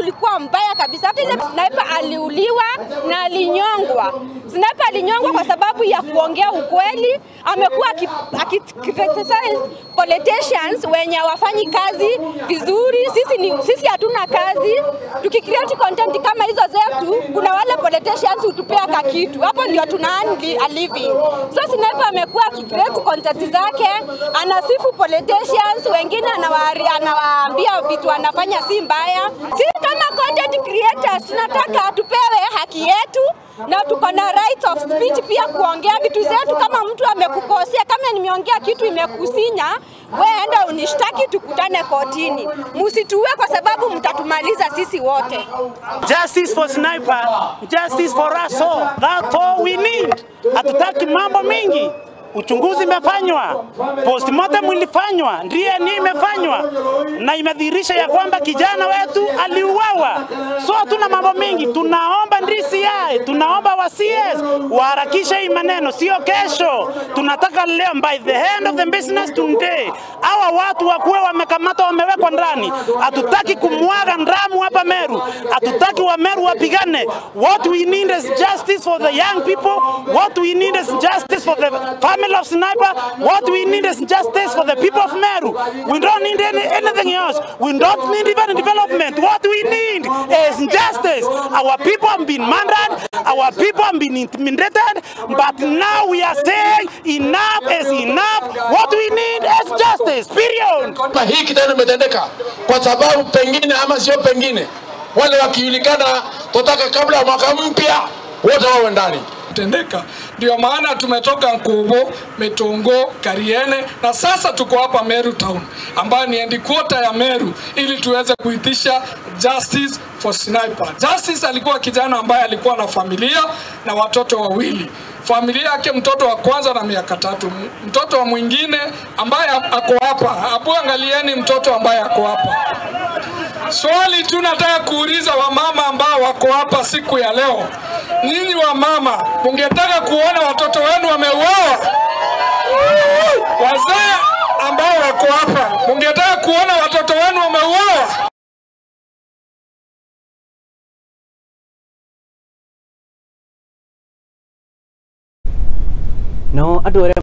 ulikuwa mbaya kabisa. Hata ile sniper aliuliwa na alinyongwa. Sniper alinyongwa kwa sababu ya kuongea ukweli. Amekuwa akicriticize politicians wenye wafanyi kazi vizuri. Sisi hatuna kazi. Tukicreate content kama hizo zetu, kuna wale politicians utupea kakitu. Hapo ndio tuna a living. So sniper amekuwa akicreate content zake, anasifu politicians, wengine anawaambia vitu anafanya si mbaya. Sisi kama content creators tunataka tupewe haki yetu na tuko na right of speech pia kuongea vitu zetu. Kama mtu amekukosea, kama nimeongea kitu imekusinya, wewe enda unishtaki tukutane kotini. Msituue kwa sababu mtatumaliza sisi wote. Justice for sniper, justice for us all. That's all we need. Hatutaki mambo mingi. Uchunguzi imefanywa, postmortem ilifanywa, DNA imefanywa na imedhihirisha ya kwamba kijana wetu aliuawa. So hatuna mambo mingi, tunaomba DCI, tunaomba wa CS waharakishe hii maneno, sio kesho. Tunataka leo, by the end of the business today. Hawa watu wakuwe wamekamatwa, wamewekwa ndani. Hatutaki kumwaga ndamu hapa Meru. Hatutaki wa Meru wapigane. What we need is justice for the young people. What we need is justice for the family of sniper. What we need is justice for the people of Meru. We don't need anything else. We don't need even development. What we need is justice. Our people have been murdered. Our people have been intimidated. But now we are saying enough is enough. What we need is justice. Period. Hii kitendo imetendeka kwa sababu pengine ama sio pengine wale wakijulikana tutaka kabla ya mwaka mpya wote wawe ndani. Tendeka. Ndio maana tumetoka Nkubo, Metongo, Kariene na sasa tuko hapa Meru town ambayo ni headquarter ya Meru ili tuweze kuitisha justice for sniper. Justice alikuwa kijana ambaye alikuwa na familia na watoto wawili. Familia yake mtoto wa kwanza na miaka 3. Mtoto wa mwingine ambaye ako hapa. Hapo angalieni mtoto ambaye ako hapa. Swali tunataka kuuliza wamama ambao wako hapa siku ya leo. Nyinyi wamama, ungetaka kuona watoto wenu wameuawa? Wazee ambao wako hapa, ungetaka kuona watoto wenu wameuawa? No, adore